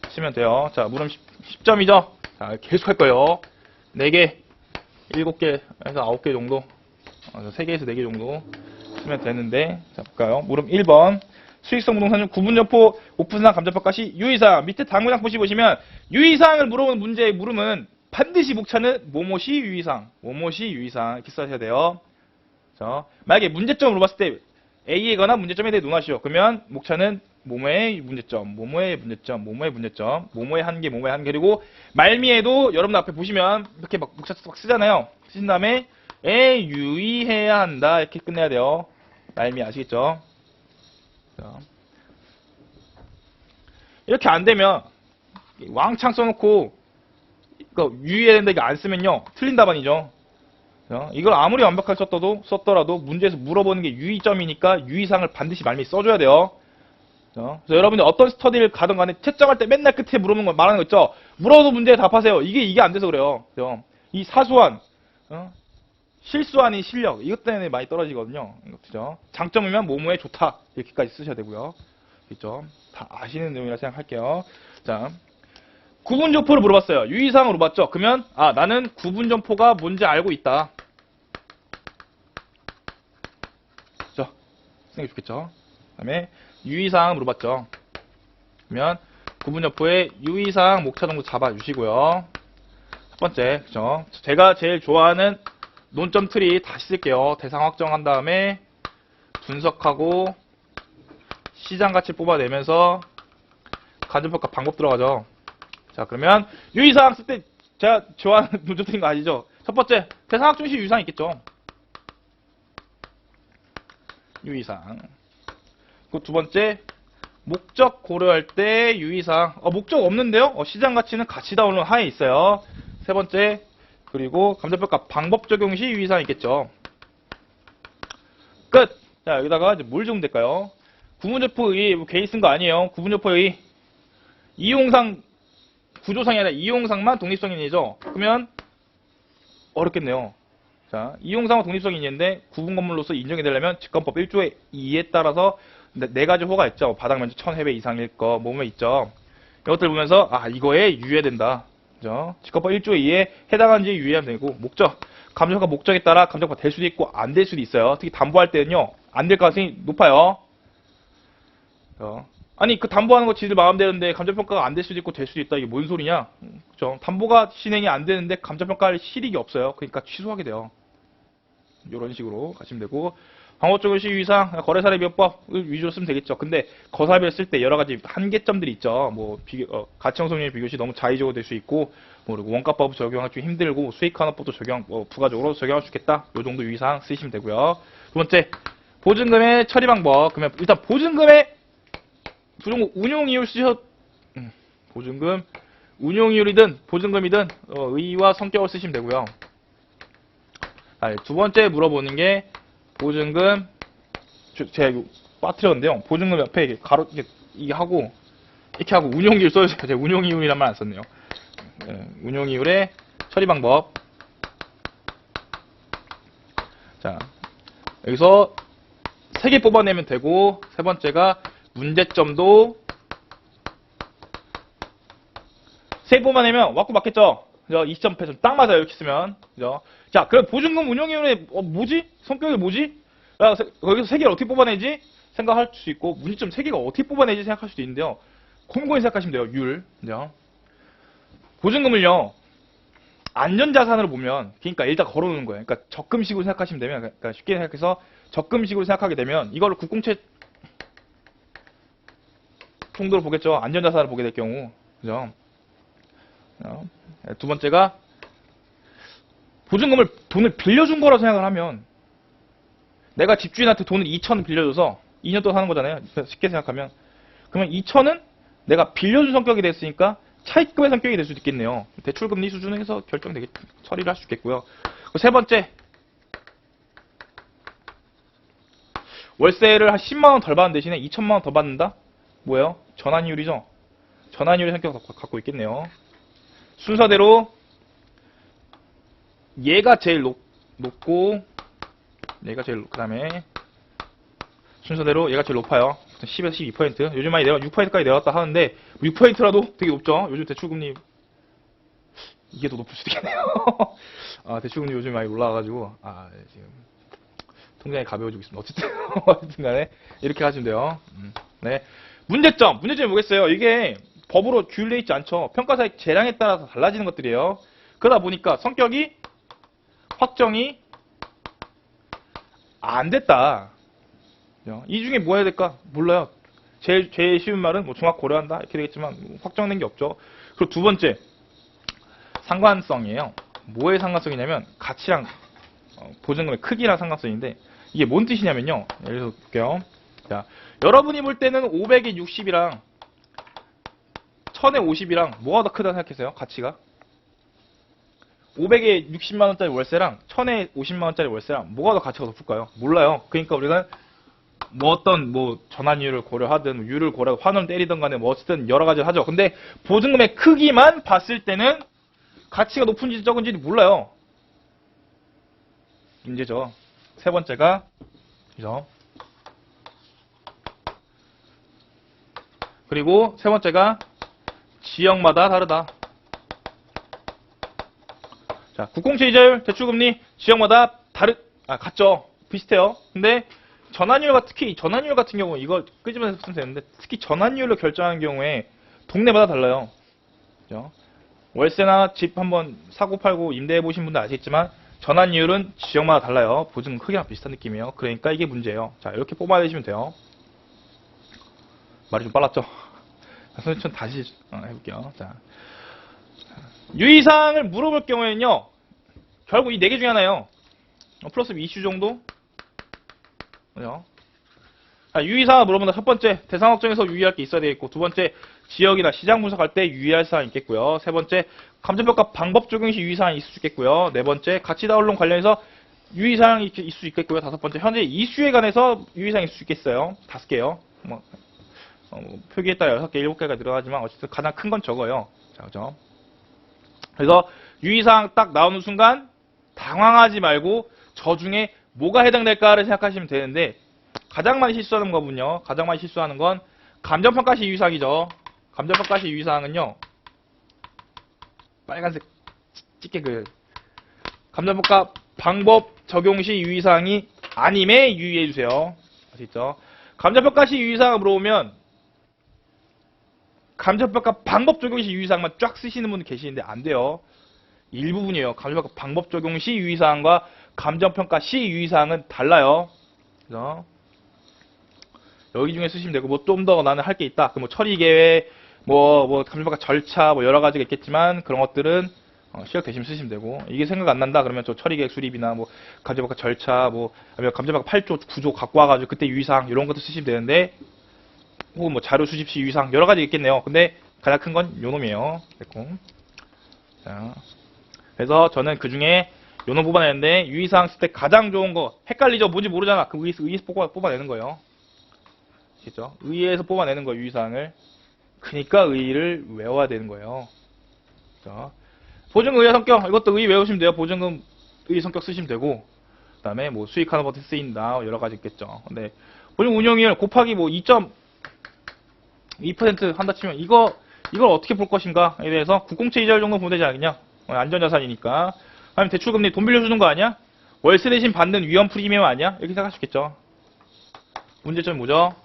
쓰면 돼요. 자, 물음 10점이죠. 자, 계속 할 거예요. 4개, 7개에서 9개 정도, 3개에서 4개 정도 쓰면 되는데, 자, 볼까요? 물음 1번. 수익성 부동산 중 구분점포, 오픈상 감정평가 시 유의사항. 밑에 당구장 보시면 유의사항을 물어보는 문제의 물음은 반드시 목차는 뭐뭐시 유의사항, 뭐뭐시 유의사항 이렇게 써야 돼요. 자, 만약에 문제점을 물어봤을 때 A이거나 문제점에 대해 논하시오. 그러면 목차는 뭐뭐의 문제점, 뭐뭐의 문제점, 뭐뭐의 문제점, 뭐뭐의 한계, 뭐뭐의 한계. 그리고 말미에도 여러분 앞에 보시면 이렇게 막 목차 막 쓰잖아요. 쓰신 다음에 유의해야 한다 이렇게 끝내야 돼요. 말미 아시겠죠? 자. 이렇게 안 되면 왕창 써놓고 유의해야 된다 이거 안 쓰면요 틀린 답안이죠. 이걸 아무리 완벽하게 썼더라도 문제에서 물어보는 게 유의점이니까 유의사항을 반드시 말미에 써줘야 돼요. 그래서 여러분이 어떤 스터디를 가든 간에 채점할 때 맨날 끝에 물어보는 거 말하는 거 있죠. 물어도 문제에 답하세요. 이게 안 돼서 그래요. 이 사소한 실수 아닌 실력 이것 때문에 많이 떨어지거든요. 그죠? 장점이면 뭐뭐에 좋다 이렇게까지 쓰셔야 되고요. 그죠? 다 아시는 내용이라 생각할게요. 자. 구분점포를 물어봤어요. 유의사항을 물어봤죠. 그러면 나는 구분점포가 뭔지 알고 있다. 그죠? 생각이 좋겠죠. 그 다음에 유의사항을 물어봤죠. 그러면 구분점포의 유의사항 목차 정도 잡아주시고요. 첫 번째, 그죠? 제가 제일 좋아하는 논점 트리 다시 쓸게요. 대상 확정한 다음에 분석하고 시장 가치 뽑아내면서 가중평가 방법 들어가죠. 자, 그러면 유의사항 쓸 때 제가 좋아하는 논점 트리인 거 아시죠? 첫 번째, 대상 확정 시 유의사항 있겠죠. 유의사항. 그 두 번째, 목적 고려할 때 유의사항. 목적 없는데요? 시장 가치는 가치 다운론 하에 있어요. 세 번째, 그리고 감정평가 방법 적용 시 유의사항 있겠죠. 끝! 자, 여기다가 이제 뭘 적으면 될까요? 구분점포의 괜히 쓴 거 아니에요. 구분점포의 이용상, 구조상이 아니라 이용상만 독립성인이죠. 그러면 어렵겠네요. 자, 이용상은 독립성인인데 구분 건물로서 인정이 되려면 직권법 1조의 2에 따라서 네 가지 호가 있죠. 바닥 면적 1000회배 이상일 거, 뭐뭐 있죠. 이것들 보면서 이거에 유의해야 된다. 그죠? 직권법 1조의 2에 해당하는지 유의하면 되고 목적, 감정과 목적에 따라 감정가 될 수도 있고 안 될 수도 있어요. 특히 담보할 때는요. 안 될 가능성이 높아요. 아니 그 담보하는 거 지들 마음대로인데 감정평가가 안 될 수도 있고 될 수도 있다. 이게 뭔 소리냐? 그죠? 담보가 진행이 안 되는데 감정평가할 실익이 없어요. 그러니까 취소하게 돼요. 이런 식으로 가시면 되고, 방법 적용 시 유의사항, 거래사례 비교법 위주로 쓰면 되겠죠. 근데 거사비를 쓸 때 여러 가지 한계점들이 있죠. 뭐 가치 형성률 비교 시 너무 자의적으로 될 수 있고, 뭐 그리고 원가법 적용하기 좀 힘들고 수익환원법도 부가적으로 적용할 수 있겠다. 요 정도 유의사항 쓰시면 되고요. 두 번째, 보증금의 처리 방법. 그러면 일단 보증금 운용이율 보증금 운용이율이든 보증금이든 의의와 성격을 쓰시면 되고요. 두 번째 물어보는 게 보증금, 제가 빠뜨렸는데요. 보증금 옆에 이게 이게 하고 이렇게 하고 운용이율 써주세요. 제가 운용이율이란 말 안 썼네요. 운용이율의 처리 방법. 자, 여기서 3개 뽑아내면 되고, 세 번째가 문제점도 3개 뽑아내면 왔고 맞겠죠? 그죠? 20점 딱 맞아요. 이렇게 쓰면. 그죠? 자, 그럼 보증금 운용이율의 뭐지? 성격이 뭐지? 거기서 3개를 어떻게 뽑아내지? 생각할 수 있고, 문제점 3개가 어떻게 뽑아내지 생각할 수도 있는데요. 곰곰이 생각하시면 돼요. 율. 그죠? 보증금을요, 안전자산으로 보면, 그러니까 일단 걸어놓는 거예요. 그러니까 적금식으로 생각하시면 되면, 그러니까 쉽게 생각해서 적금식으로 생각하게 되면, 이걸 국공채 통도로 보겠죠. 안전자산을 보게 될 경우. 그죠? 두 번째가, 돈을 빌려준 거라고 생각을 하면, 내가 집주인한테 돈을 2,000 빌려줘서 2년 동안 사는 거잖아요. 쉽게 생각하면. 그러면 2,000은 내가 빌려준 성격이 됐으니까 차입금의 성격이 될 수도 있겠네요. 대출금리 수준에서 처리를 할 수 있겠고요. 세 번째, 월세를 한 10만원 덜 받는 대신에 2천만원 더 받는다? 뭐예요? 전환이율이죠? 전환이율의 성격을 갖고 있겠네요. 순서대로 얘가 제일 높고, 그 다음에 순서대로 얘가 제일 높아요. 10에서 12%. 요즘 많이 6%까지 내려왔다 하는데 6%라도 되게 높죠. 요즘 대출금리 이게 더 높을 수도 있겠네요. 대출금리 요즘 많이 올라와가지고 지금 통장이 가벼워지고 있습니다. 어쨌든 간에 이렇게 하시면 돼요. 네. 문제점이 뭐겠어요? 이게 법으로 규율되어 있지 않죠. 평가사의 재량에 따라서 달라지는 것들이에요. 그러다 보니까 성격이 확정이 안 됐다. 이 중에 뭐 해야 될까? 몰라요. 제일 쉬운 말은 종합 고려한다 이렇게 되겠지만 확정된 게 없죠. 그리고 두 번째, 상관성이에요. 뭐의 상관성이냐면 가치랑 보증금의 크기랑 상관성인데, 이게 뭔 뜻이냐면요. 예를 들어 볼게요. 자, 여러분이 볼 때는 500에 60이랑 1000에 50이랑 뭐가 더 크다 생각하세요? 가치가? 500에 60만원짜리 월세랑 1000에 50만원짜리 월세랑 뭐가 더 가치가 높을까요? 몰라요. 그러니까 우리가 어떤 전환율을 고려하든 율을 고려하고 환원을 때리든 간에 어쨌든 여러 가지를 하죠. 근데 보증금의 크기만 봤을 때는 가치가 높은지 적은지 몰라요. 문제죠. 세 번째가, 그죠? 그리고 세 번째가 지역마다 다르다. 자, 국공채 이자율, 대출금리 지역마다 같죠. 비슷해요. 근데 특히 전환율 같은 경우 이걸 끄집어내서 쓰면 되는데, 특히 전환율을 결정하는 경우에 동네마다 달라요. 그죠? 월세나 집 한번 사고 팔고 임대해 보신 분들 아시겠지만 전환율은 지역마다 달라요. 보증금 크기랑 비슷한 느낌이에요. 그러니까 이게 문제예요. 자, 이렇게 뽑아내시면 돼요. 말이 좀 빨랐죠? 선생님 다시 해볼게요. 자, 유의사항을 물어볼 경우에는요, 결국 이 4개 중에 하나예요. 플러스 이슈 정도? 그죠? 유의사항을 물어본다. 첫 번째, 대상 확정에서 유의할 게 있어야 되겠고, 두 번째, 지역이나 시장 분석할 때 유의할 사항이 있겠고요. 세 번째, 감정평가 방법 적용 시 유의사항이 있을 수 있겠고요. 네 번째, 가치다 언론 관련해서 유의사항이 있을 수 있겠고요. 다섯 번째, 현재 이슈에 관해서 유의사항이 있을 수 있겠어요. 5개요. 표기에 따라 6개, 7개가 들어가지만 어쨌든 가장 큰 건 적어요. 자, 그죠? 그래서 유의사항 딱 나오는 순간 당황하지 말고 저 중에 뭐가 해당될까를 생각하시면 되는데, 가장 많이 실수하는 거군요. 가장 많이 실수하는 건 감정평가 시 유의사항이죠. 감정평가 시 유의사항은요, 빨간색 찍게 감정평가 방법 적용 시 유의사항이 아님에 유의해주세요. 아시죠? 감정평가 시 유의사항을 물어보면 감정평가 방법 적용 시 유의사항만 쫙 쓰시는 분들 계시는데 안 돼요. 일부분이에요. 감정평가 방법 적용 시 유의사항과 감정평가 시 유의사항은 달라요. 그래서 여기 중에 쓰시면 되고, 뭐 좀 더 나는 할 게 있다. 뭐 처리 계획, 뭐 감정평가 절차, 뭐 여러 가지가 있겠지만 그런 것들은 시각 대신 쓰시면 되고, 이게 생각 안 난다 그러면 저 처리 계획 수립이나 뭐 감정평가 절차, 뭐 아니면 감정평가 8조 9조 갖고 와가지고 그때 유의사항 이런 것도 쓰시면 되는데, 혹은 뭐 자료 수집 시 유의사항 여러 가지 있겠네요. 근데 가장 큰 건 요 놈이에요. 됐고. 자, 그래서 저는 그 중에 요 놈 뽑아내는데, 유의사항 쓸 때 가장 좋은 거, 헷갈리죠? 뭔지 모르잖아. 그 의의에서 뽑아내는 거예요. 아시겠죠? 의의에서 뽑아내는 거예요, 유의사항을. 그니까 의의를 외워야 되는 거예요. 자, 보증금 의의 성격, 이것도 의의 외우시면 돼요. 보증금 의의 성격 쓰시면 되고, 그 다음에 뭐 수익하는 것에 쓰인다, 여러 가지 있겠죠. 근데 보증금 운용이율 곱하기 뭐 2.2% 한다 치면 이걸 어떻게 볼 것인가에 대해서 국공채 이자율 정도 보면 되지 않겠냐? 안전자산이니까. 아니면 대출금리 돈 빌려주는 거 아니야? 월세 대신 받는 위험 프리미엄 아니야? 이렇게 생각할 수 있겠죠. 문제점이 뭐죠?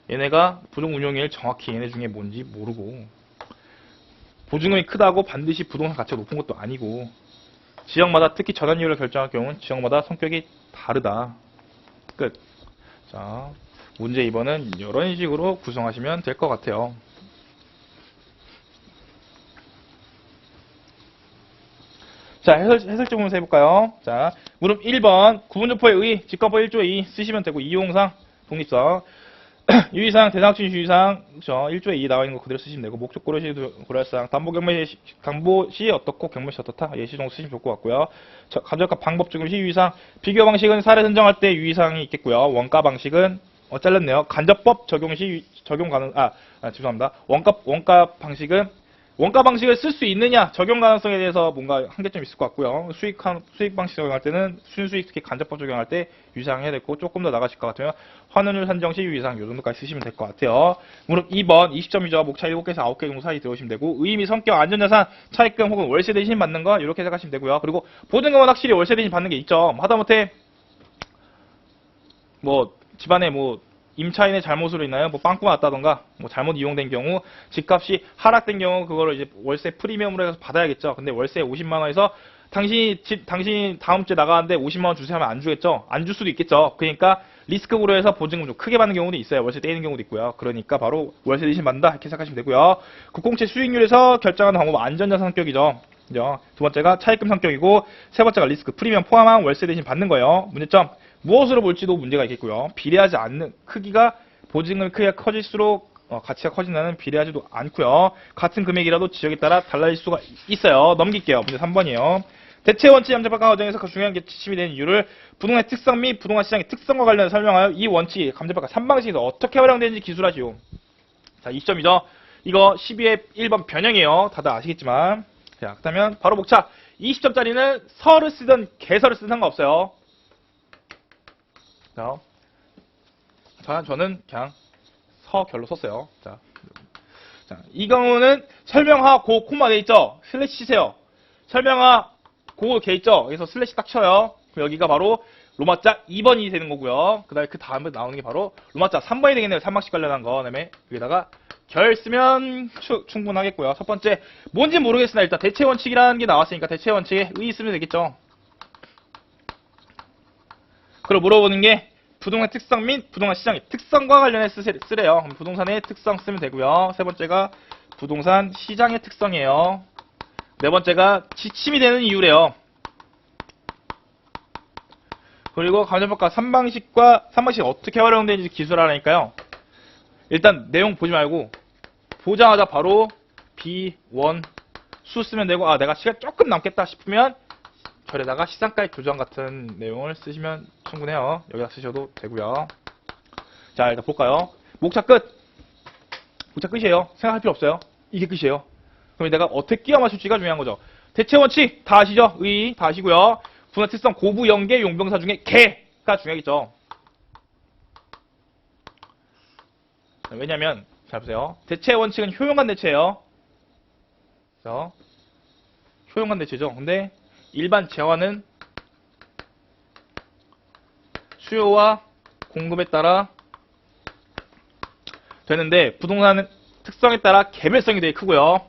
얘네가 보증금 운용이율 정확히 얘네 중에 뭔지 모르고, 보증금이 크다고 반드시 부동산 가치가 높은 것도 아니고, 지역마다 특히 전환율을 결정할 경우는 지역마다 성격이 다르다. 끝. 자, 문제 2번은 이런 식으로 구성하시면 될 것 같아요. 자, 해설적 부분에서 해볼까요? 자, 물음 1번, 구분조포의 의, 직관법 1조의 2 쓰시면 되고, 이용상, 독립성, 유의사항, 대상학춘 유의사항, 1조의 2 나와 있는 거 그대로 쓰시면 되고, 목적 고려시 고려사항, 담보 시 어떻고, 경매 시 어떻다, 예시 정도 쓰시면 좋을 것 같고요. 감정가 방법 적용 시 유의사항, 비교 방식은 사례 선정할 때 유의사항이 있겠고요. 원가 방식은, 잘렸네요. 간접법 적용 시, 적용 가능, 죄송합니다. 원가 방식을 쓸 수 있느냐, 적용 가능성에 대해서 뭔가 한계점이 있을 것 같고요. 수익 방식 적용할 때는 순수익, 특히 간접법 적용할 때 유의사항 해야 되고, 조금 더 나가실 것 같으면 환원율 산정 시 유의사항 요 정도까지 쓰시면 될 것 같아요. 물음 2번 20점이죠. 목차 7개에서 9개 정도 사이 들어오시면 되고, 의의 및 성격, 안전자산, 차입금 혹은 월세 대신 받는 거 이렇게 생각하시면 되고요. 그리고 보증금은 확실히 월세 대신 받는 게 있죠. 하다못해 뭐 집안에 뭐 임차인의 잘못으로 인하여 뭐 빵꾸가 났다던가, 뭐 잘못 이용된 경우, 집값이 하락된 경우, 그거를 이제 월세 프리미엄으로 해서 받아야겠죠. 근데 월세 50만원에서 당신이 다음 주에 나가는데 50만원 주세요 하면 안 주겠죠. 안 줄 수도 있겠죠. 그러니까 리스크 고려해서 보증금 좀 크게 받는 경우도 있어요. 월세 떼이는 경우도 있고요. 그러니까 바로 월세 대신 받는다 이렇게 생각하시면 되고요. 국공채 수익률에서 결정하는 방법은 안전자산 성격이죠. 두 번째가 차입금 성격이고, 세 번째가 리스크 프리미엄 포함한 월세 대신 받는 거예요. 문제점, 무엇으로 볼지도 문제가 있겠고요. 비례하지 않는 크기가, 보증금 크기가 커질수록 가치가 커진다는 비례하지도 않고요. 같은 금액이라도 지역에 따라 달라질 수가 있어요. 넘길게요. 문제 3번이에요. 대체 원칙 감정평가 과정에서 그 중요한 게 지침이 되는 이유를 부동산의 특성 및 부동산 시장의 특성과 관련해 설명하여 이 원칙이 감정평가 3방식에서 어떻게 활용되는지 기술하시오. 자, 20점이죠. 이거 12회 1번 변형이에요. 다들 아시겠지만. 자, 그렇다면 바로 목차 20점짜리는 서를 쓰든 개서를 쓰든 상관없어요. 자, 저는 그냥 서결로 썼어요. 자, 이 경우는 설명하 고 콤마 돼 있죠. 슬래시 치세요. 설명하 고 돼 있죠. 그래서 슬래시 딱 쳐요. 그럼 여기가 바로 로마자 2번이 되는 거고요. 그 다음에 나오는 게 바로 로마자 3번이 되겠네요. 3방식 관련한 거. 그다음에 여기다가 결 쓰면 충분하겠고요. 첫 번째, 뭔지 모르겠으나 일단 대체 원칙이라는 게 나왔으니까 대체 원칙에 의 쓰면 되겠죠. 그리고 물어보는 게 부동산 특성 및 부동산 시장의 특성과 관련해서 쓰래요. 그럼 부동산의 특성 쓰면 되고요. 세 번째가 부동산 시장의 특성이에요. 네 번째가 지침이 되는 이유래요. 그리고 감정평가 3방식 어떻게 활용되는지 기술하라니까요. 일단 내용 보지 말고 보자마자 바로 B1 수 쓰면 되고, 내가 시간 조금 남겠다 싶으면 절에다가 시상가액 조정 같은 내용을 쓰시면 충분해요. 여기다 쓰셔도 되고요. 자, 일단 볼까요? 목차 끝. 목차 끝이에요. 생각할 필요 없어요. 이게 끝이에요. 그럼 내가 어떻게 끼워 맞출지가 중요한 거죠. 대체 원칙 다 아시죠? 의 다 아시고요. 분할 특성 고부 연계 용병사 중에 개가 중요하겠죠. 왜냐면 잘 보세요. 대체 원칙은 효용한 대체예요. 그래서 효용한 대체죠. 근데 일반 재화는 수요와 공급에 따라 되는데, 부동산은 특성에 따라 개별성이 되게 크고요.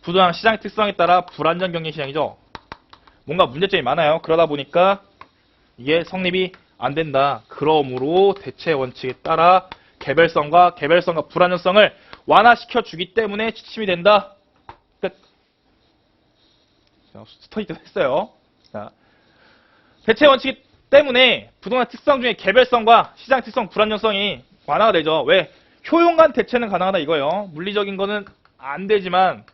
부동산 시장의 특성에 따라 불안정 경기 시장이죠. 뭔가 문제점이 많아요. 그러다 보니까 이게 성립이 안 된다. 그러므로 대체 원칙에 따라 개별성과 불안정성을 완화시켜 주기 때문에 지침이 된다. 끝. 스터디도 했어요. 자, 대체 원칙 때문에 부동산 특성 중에 개별성과 시장 특성, 불안정성이 완화가 되죠. 왜? 효용간 대체는 가능하다 이거예요. 물리적인 거는 안 되지만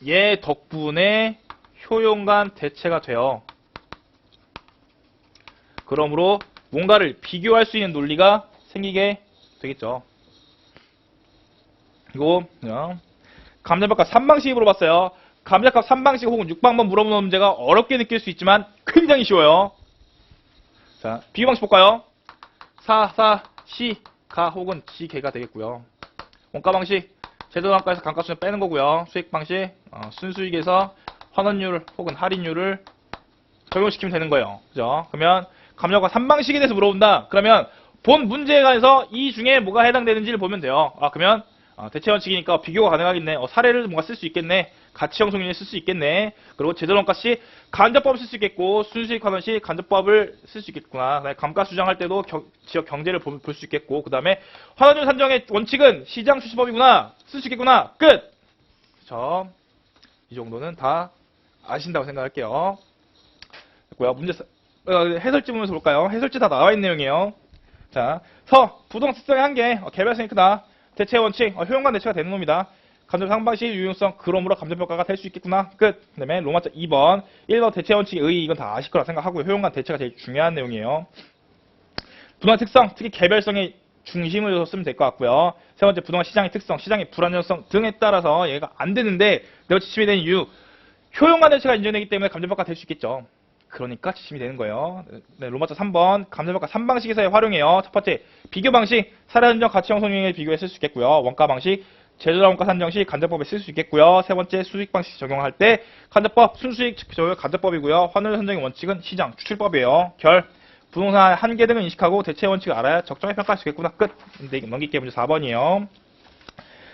얘 덕분에 효용간 대체가 돼요. 그러므로 뭔가를 비교할 수 있는 논리가 생기게 되겠죠. 그리고 감정평가 3방식이 물어봤어요. 감정값 3방식 혹은 6방법 물어보는 문제가 어렵게 느낄 수 있지만 굉장히 쉬워요. 자, 비교 방식 볼까요? 시, 가 혹은 지, 개가 되겠고요. 원가 방식, 제도단가에서 감가수준 빼는 거고요. 수익 방식, 순수익에서 환원율 혹은 할인율을 적용시키면 되는 거예요. 그죠? 그러면 감정가 3방식에 대해서 물어본다. 그러면 본 문제에 관해서 이 중에 뭐가 해당되는지를 보면 돼요. 그러면 대체 원칙이니까 비교가 가능하겠네. 사례를 뭔가 쓸 수 있겠네. 가치형 성립을 쓸 수 있겠네. 그리고 제도원가 시 간접법을 쓸 수 있겠고 순수익 환원 시 간접법을 쓸 수 있겠구나. 그다음에 감가 수정할 때도 지역 경제를 볼 수 있겠고, 그다음에 환원율 산정의 원칙은 시장 출시법이구나. 쓸 수 있겠구나. 끝. 그렇죠. 이 정도는 다 아신다고 생각할게요. 됐고요. 문제 해설지 보면서 볼까요? 해설지 다 나와 있는 내용이에요. 자, 부동산 특성의 한계, 개별성이 크다. 대체 원칙, 효용관 대체가 되는 겁니다. 감정 상방식 유용성, 그러므로 감정평가가 될 수 있겠구나. 끝. 그 다음에 로마자 2번. 1번 대체 원칙의 의, 이건 다 아실 거라 생각하고요. 효용관 대체가 제일 중요한 내용이에요. 부동산 특성, 특히 개별성의 중심을 뒀으면 될 것 같고요. 세 번째, 부동산 시장의 특성, 시장의 불안정성 등에 따라서 얘가 안 되는데 내가 지침이 된 이유, 효용관 대체가 인정되기 때문에 감정평가 될 수 있겠죠. 그러니까 지침이 되는 거예요. 네, 로마자 3번 감정평가 3방식에서 활용해요. 첫 번째, 비교 방식, 사례 선정 가치형 성능에 비교해 쓸 수 있겠고요. 원가 방식, 제조자 원가 산정 시 간접법에 쓸 수 있겠고요. 세 번째, 수익 방식 적용할 때 간접법, 순수익 적용 간접법이고요. 환율 선정의 원칙은 시장 추출법이에요. 결, 부동산 한계 등을 인식하고 대체 원칙을 알아야 적정히 평가할 수 있겠구나. 끝. 넘길게요. 문제 4번이에요.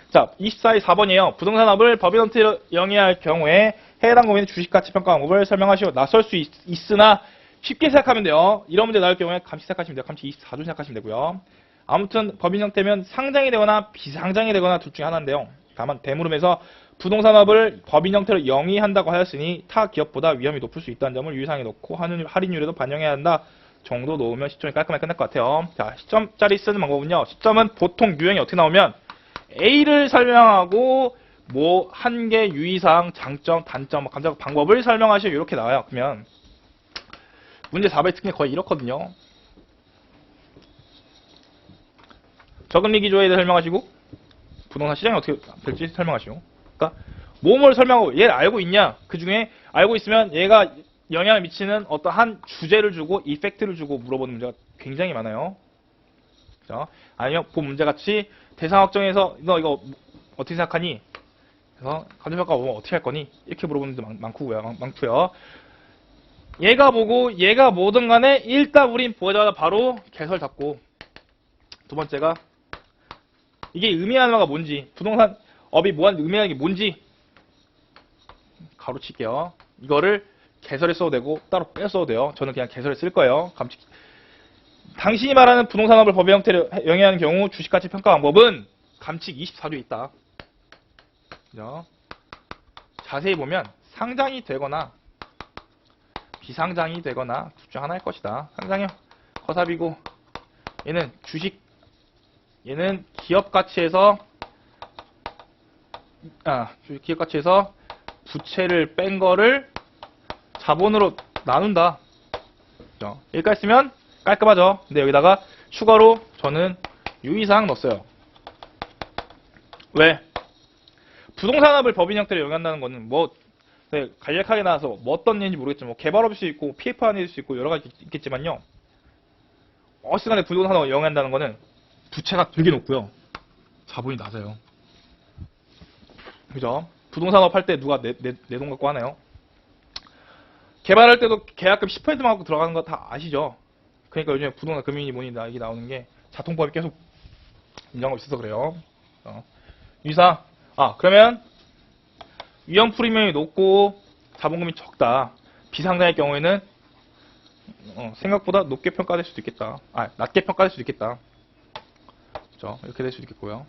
자, 24의 4번이에요. 부동산업을 법인한테 영위할 경우에 해당 고민의 주식가치평가 방법을 설명하시오. 낯설 수 있으나 쉽게 생각하면 돼요. 이런 문제 나올 경우에 감치 생각하시면 돼요. 감치 24조 생각하시면 되고요. 아무튼 법인 형태면 상장이 되거나 비상장이 되거나 둘 중에 하나인데요. 다만 대물음에서 부동산업을 법인 형태로 영위한다고 하였으니 타 기업보다 위험이 높을 수 있다는 점을 유의사항에 놓고 할인율에도 반영해야 한다 정도 놓으면 시점이 깔끔하게 끝날 것 같아요. 자, 시점짜리 쓰는 방법은요. 시점은 보통 유형이 어떻게 나오면 A를 설명하고 뭐 한계, 유의사항, 장점, 단점, 감정 방법을 설명하시오. 이렇게 나와요. 그러면 문제 4번의 특징이 거의 이렇거든요. 저금리 기조에 대해 설명하시고 부동산 시장이 어떻게 될지 설명하시고, 그러니까 뭐뭘 설명하고 얘를 알고 있냐, 그 중에 알고 있으면 얘가 영향을 미치는 어떠한 주제를 주고 이펙트를 주고 물어보는 문제가 굉장히 많아요. 그죠? 아니면 본 문제같이 대상 확정해서 너 이거 어떻게 생각하니? 그래서 감정평가 오면 어떻게 할 거니? 이렇게 물어보는 문제 많고요. 얘가 뭐고 얘가 뭐든 간에 일단 우린 보자마자 바로 개설 잡고, 두 번째가 이게 의미하는 바가 뭔지, 부동산 업이 의미하는 게 뭔지 가로칠게요. 이거를 개설에 써도 되고 따로 빼 써도 돼요. 저는 그냥 개설에 쓸 거예요. 당신이 말하는 부동산업을 법의 형태로 영위하는 경우 주식가치 평가 방법은 감칙 24조에 있다. 그죠? 자세히 보면 상장이 되거나 비상장이 되거나 둘 중 하나일 것이다. 상장형 거사비고 얘는 기업 가치에서 부채를 뺀 거를 자본으로 나눈다. 그죠? 여기까지 쓰면 깔끔하죠. 근데 여기다가 추가로 저는 유의사항 넣었어요. 왜? 부동산업을 법인 형태로 영위한다는 거는 뭐 간략하게 나와서 뭐 어떤 얘기인지 모르겠지만 뭐 개발업일 수 있고 PF 안일 수 있고 여러 가지 있겠지만요. 어쨌든간에 부동산업을 영위한다는 거는 부채가 되게 높고요. 자본이 낮아요. 그죠? 부동산업 할 때 누가 내 돈 갖고 하나요? 개발할 때도 계약금 10%만 갖고 들어가는 거 다 아시죠? 그러니까 요즘에 부동산 금융이 뭐니 이게 나오는 게 자통법이 계속 인정하고 있어서 그래요. 그러면 위험 프리미엄이 높고 자본금이 적다. 비상장의 경우에는 생각보다 높게 평가될 수도 있겠다. 낮게 평가될 수도 있겠다. 그렇죠? 이렇게 될 수도 있겠고요.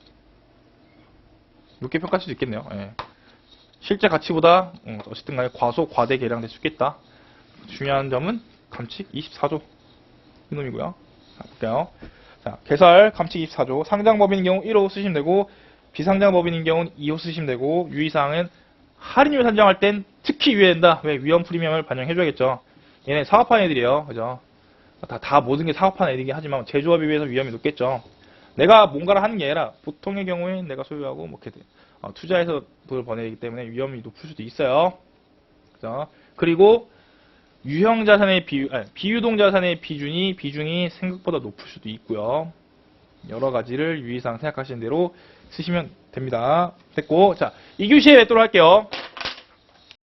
높게 평가할 수도 있겠네요. 예. 실제 가치보다 어쨌든 간에 과소, 과대 계량될 수 있겠다. 중요한 점은 감칙 24조 이놈이고요. 자, 볼게요. 자, 개설 감칙 24조. 상장법인인 경우 1호 쓰시면 되고 비상장법인인 경우는 2호 쓰시면 되고 유의사항은 할인율 산정할 땐 특히 유의된다. 왜? 위험 프리미엄을 반영해줘야겠죠. 얘네 사업하는 애들이에요. 그죠? 다 모든 게 사업하는 애들이긴 하지만 제조업에 비해서 위험이 높겠죠. 내가 뭔가를 하는 게 아니라 보통의 경우엔 내가 소유하고 뭐 이렇게 투자해서 돈을 버내기 때문에 위험이 높을 수도 있어요. 그죠? 그리고 유형 자산의 비유동 자산의 비중이 생각보다 높을 수도 있고요. 여러 가지를 유의사항 생각하시는 대로 쓰시면 됩니다. 됐고, 자, 2교시에 뵙도록 할게요.